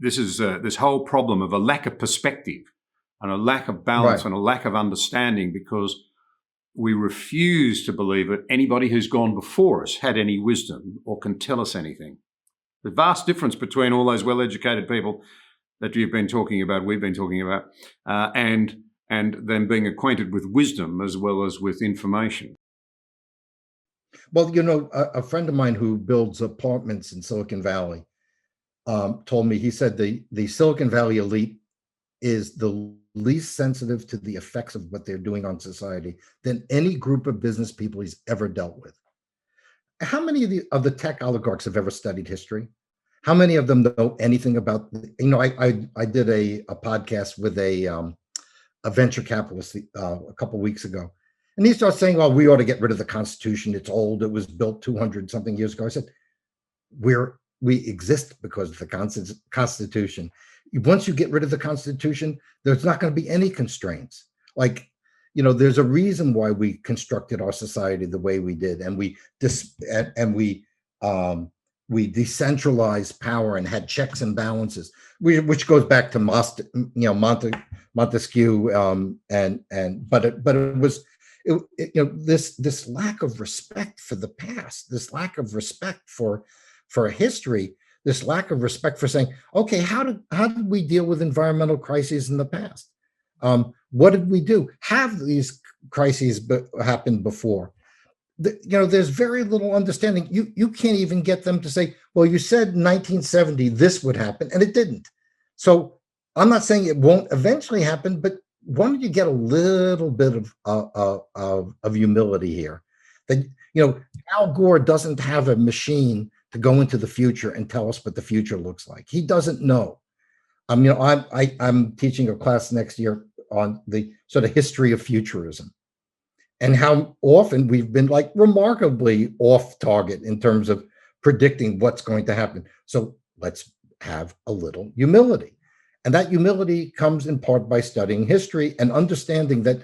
this is this whole problem of a lack of perspective and a lack of balance Right. and a lack of understanding, because we refuse to believe that anybody who's gone before us had any wisdom or can tell us anything. The vast difference between all those well-educated people that you've been talking about, we've been talking about, and them being acquainted with wisdom as well as with information. Well, you know, a friend of mine who builds apartments in Silicon Valley told me, he said the Silicon Valley elite is the least sensitive to the effects of what they're doing on society than any group of business people he's ever dealt with. How many of the tech oligarchs have ever studied history? How many of them know anything about, you know, I did a podcast with a venture capitalist a couple of weeks ago. And he starts saying, well, we ought to get rid of the Constitution. It's old. It was built 200 something years ago. I said, we exist because of the Constitution. Once you get rid of the Constitution, there's not going to be any constraints. Like, you know, there's a reason why we constructed our society the way we did, and we decentralized power and had checks and balances, which goes back to Montesquieu, but it was, you know, this lack of respect for the past, this lack of respect for history, this lack of respect for saying, okay, how did we deal with environmental crises in the past? What did we do? Have these crises happened before? You know, there's very little understanding. You can't even get them to say, well, you said in 1970 this would happen, and it didn't. So I'm not saying it won't eventually happen, but why don't you get a little bit of humility here? That, you know, Al Gore doesn't have a machine to go into the future and tell us what the future looks like. He doesn't know. You know, I'm teaching a class next year on the sort of history of futurism, and how often we've been like remarkably off target in terms of predicting what's going to happen. So let's have a little humility. And that humility comes in part by studying history and understanding that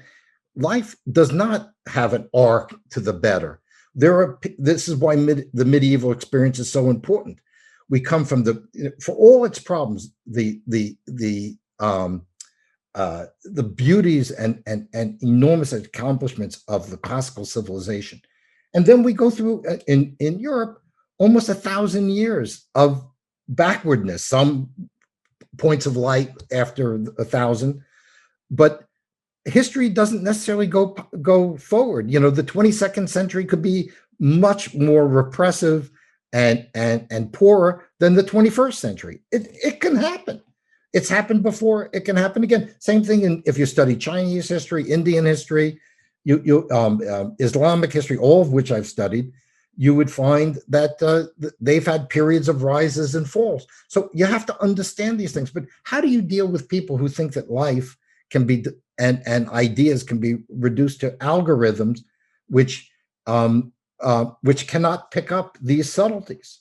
life does not have an arc to the better. This is why the medieval experience is so important. We come from for all its problems, the beauties and enormous accomplishments of the classical civilization. And then we go through in Europe almost 1,000 years of backwardness, some points of light after 1,000, but history doesn't necessarily go forward. You know, the 22nd century could be much more repressive and poorer than the 21st century. It can happen. It's happened before. It can happen again. Same thing if you study Chinese history, Indian history, Islamic history, all of which I've studied. You would find that they've had periods of rises and falls. So you have to understand these things. But how do you deal with people who think that life can be and ideas can be reduced to algorithms, which cannot pick up these subtleties?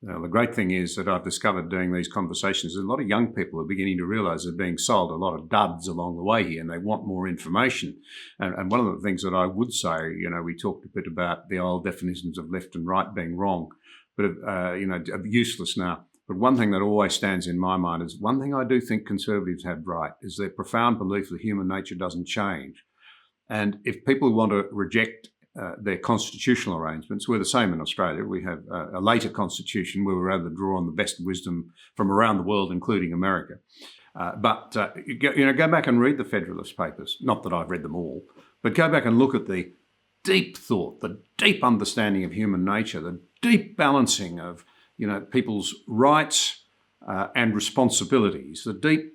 Now, the great thing is that I've discovered doing these conversations, a lot of young people are beginning to realise they're being sold a lot of duds along the way here, and they want more information. And one of the things that I would say, you know, we talked a bit about the old definitions of left and right being wrong, but, you know, useless now. But one thing that always stands in my mind is one thing I do think conservatives have right is their profound belief that human nature doesn't change. And if people want to reject their constitutional arrangements, we're the same in Australia. We have a later constitution where we're able to draw on the best wisdom from around the world, including America. But go back and read the Federalist Papers. Not that I've read them all, but go back and look at the deep thought, the deep understanding of human nature, the deep balancing of, you know, people's rights and responsibilities, the deep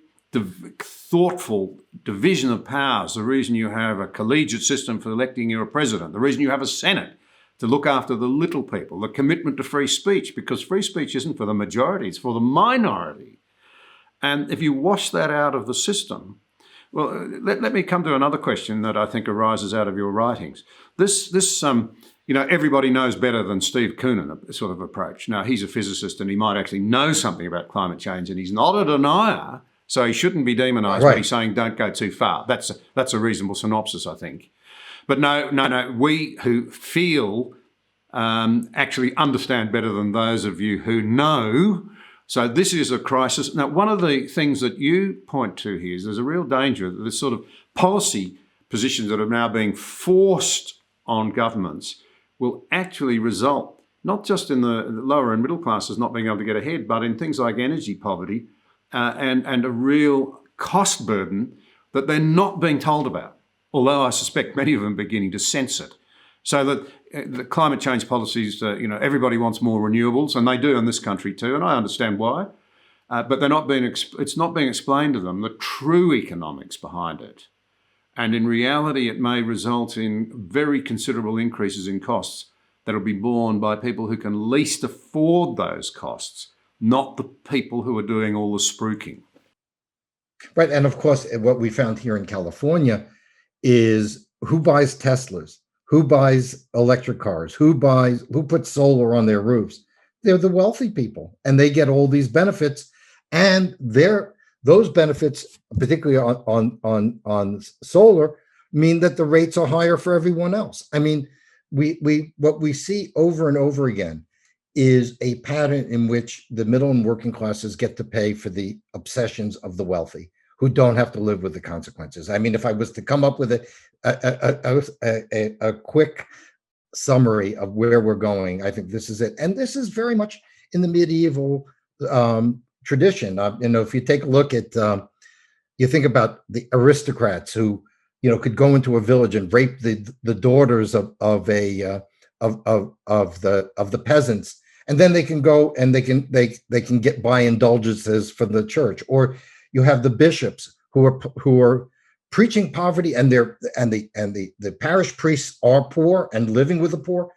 thoughtful division of powers, the reason you have a collegiate system for electing your president, the reason you have a Senate to look after the little people, the commitment to free speech, because free speech isn't for the majority, it's for the minority. And if you wash that out of the system, well, let me come to another question that I think arises out of your writings. This you know, everybody knows better than Steve Koonin sort of approach. Now, he's a physicist and he might actually know something about climate change, and he's not a denier, so he shouldn't be demonised, right. But he's saying don't go too far. That's a reasonable synopsis, I think. But no, we who feel actually understand better than those of you who know So this is a crisis. Now, one of the things that you point to here is there's a real danger that this sort of policy positions that are now being forced on governments will actually result not just in the lower and middle classes not being able to get ahead, but in things like energy poverty and a real cost burden that they're not being told about, although I suspect many of them are beginning to sense it. So that the climate change policies, everybody wants more renewables, and they do in this country too, and I understand why. But they're not being. It's not being explained to them the true economics behind it, and in reality, it may result in very considerable increases in costs that'll be borne by people who can least afford those costs, not the people who are doing all the spruiking. Right. And of course, what we found here in California is who buys Teslas, who buys electric cars, who puts solar on their roofs. They're the wealthy people, and they get all these benefits, and those benefits, particularly on solar, mean that the rates are higher for everyone else. I mean, we what we see over and over again is a pattern in which the middle and working classes get to pay for the obsessions of the wealthy who don't have to live with the consequences. I mean, if I was to come up with a quick summary of where we're going, I think this is it. And this is very much in the medieval tradition. If you take a look at, you think about the aristocrats who, could go into a village and rape the daughters of the peasants, and then they can go and they can get by indulgences from the church. Or you have the bishops who are preaching poverty, and the parish priests are poor and living with the poor.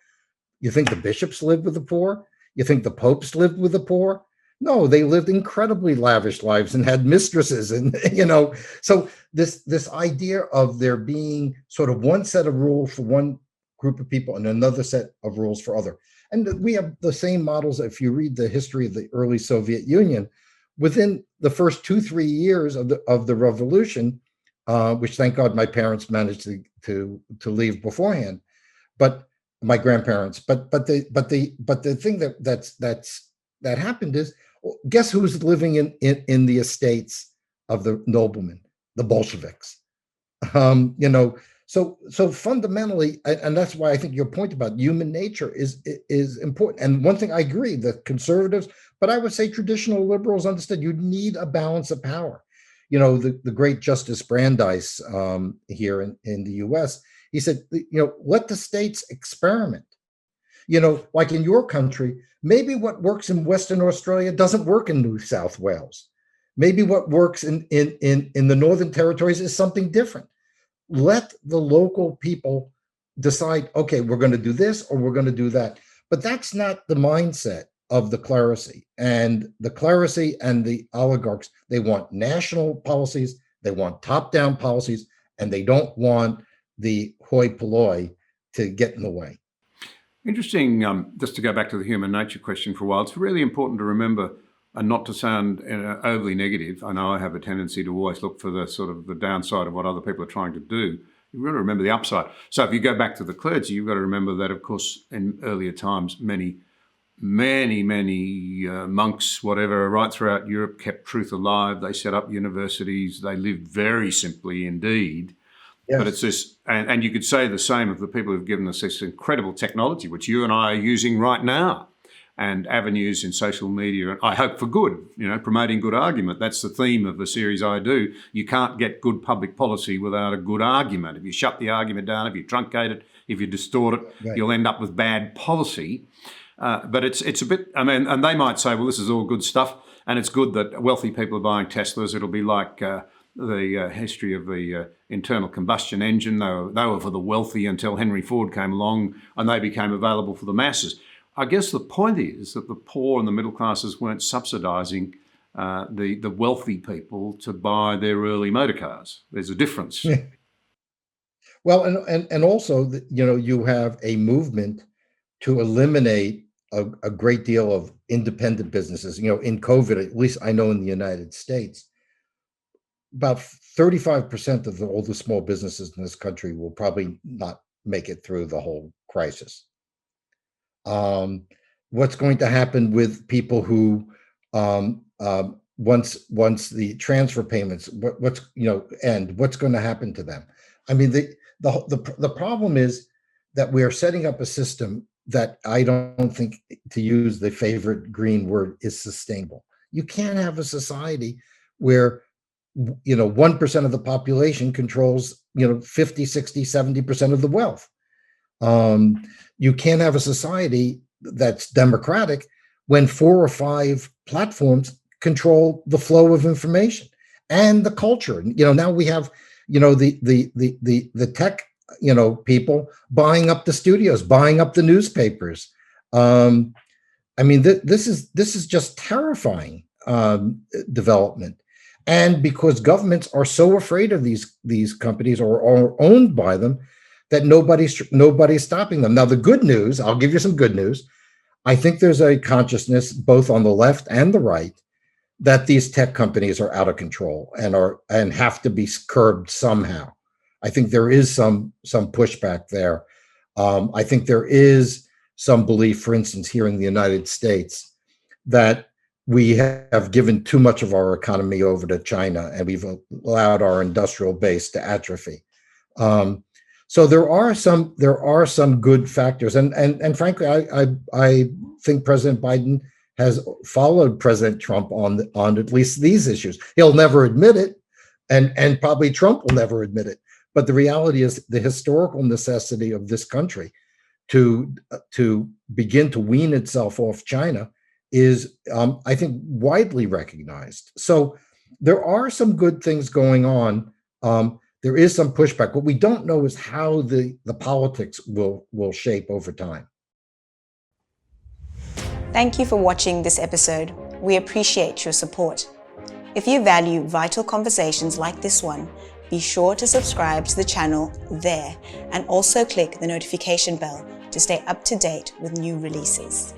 You think the bishops lived with the poor? You think the popes lived with the poor? No, they lived incredibly lavish lives and had mistresses, and so this idea of there being sort of one set of rules for one group of people and another set of rules for other. And we have the same models. If you read the history of the early Soviet Union, within the first 2-3 years of the revolution, which thank God my parents managed to leave beforehand, but my grandparents. But the thing that happened is, guess who's living in the estates of the noblemen? The Bolsheviks. So fundamentally, and that's why I think your point about human nature is important. And one thing I agree, the conservatives, but I would say traditional liberals understood you need a balance of power. The great Justice Brandeis here in the U.S., he said, let the states experiment. Like in your country, maybe what works in Western Australia doesn't work in New South Wales. Maybe what works in the Northern Territories is something different. Let the local people decide, okay, we're going to do this or we're going to do that. But that's not the mindset of the clerisy. And the clerisy and the oligarchs, they want national policies, they want top-down policies, and they don't want the hoi polloi to get in the way. Interesting, just to go back to the human nature question for a while, it's really important to remember, and not to sound overly negative. I know I have a tendency to always look for the sort of the downside of what other people are trying to do. You've got to remember the upside. So if you go back to the clergy, you've got to remember that, of course, in earlier times, many monks, whatever, right throughout Europe, kept truth alive. They set up universities. They lived very simply indeed. Yes. But it's this, and you could say the same of the people who've given us this incredible technology, which you and I are using right now, and avenues in social media, I hope for good, promoting good argument. That's the theme of the series I do. You can't get good public policy without a good argument. If you shut the argument down, if you truncate it, if you distort it, right, you'll end up with bad policy. But it's a bit, and they might say, well, this is all good stuff, and it's good that wealthy people are buying Teslas. It'll be like the history of the internal combustion engine. They were for the wealthy until Henry Ford came along and they became available for the masses. I guess the point is that the poor and the middle classes weren't subsidising the wealthy people to buy their early motor cars. There's a difference. Well, and also, you have a movement to eliminate a great deal of independent businesses. In COVID, at least I know in the United States, about 35% of all the small businesses in this country will probably not make it through the whole crisis. What's going to happen with people who once the transfer payments, what's end, what's going to happen to them? I mean, the problem is that we are setting up a system that I don't think, to use the favorite green word, is sustainable. You can't have a society where 1% of the population controls 50, 60, 70% of the wealth. You can't have a society that's democratic when 4 or 5 platforms control the flow of information and the culture. Now we have the tech people buying up the studios, buying up the newspapers. I mean, this is just terrifying development. And because governments are so afraid of these companies, or are owned by them, that nobody's stopping them. Now, the good news, I'll give you some good news. I think there's a consciousness both on the left and the right that these tech companies are out of control and have to be curbed somehow. I think there is some pushback there. I think there is some belief, for instance, here in the United States, that we have given too much of our economy over to China, and we've allowed our industrial base to atrophy. So there are some good factors, and frankly, I think President Biden has followed President Trump on at least these issues. He'll never admit it, and probably Trump will never admit it. But the reality is, the historical necessity of this country to begin to wean itself off China is, I think, widely recognized. So there are some good things going on. There is some pushback. What we don't know is how the politics will shape over time. Thank you for watching this episode. We appreciate your support. If you value vital conversations like this one, be sure to subscribe to the channel there, and also click the notification bell to stay up to date with new releases.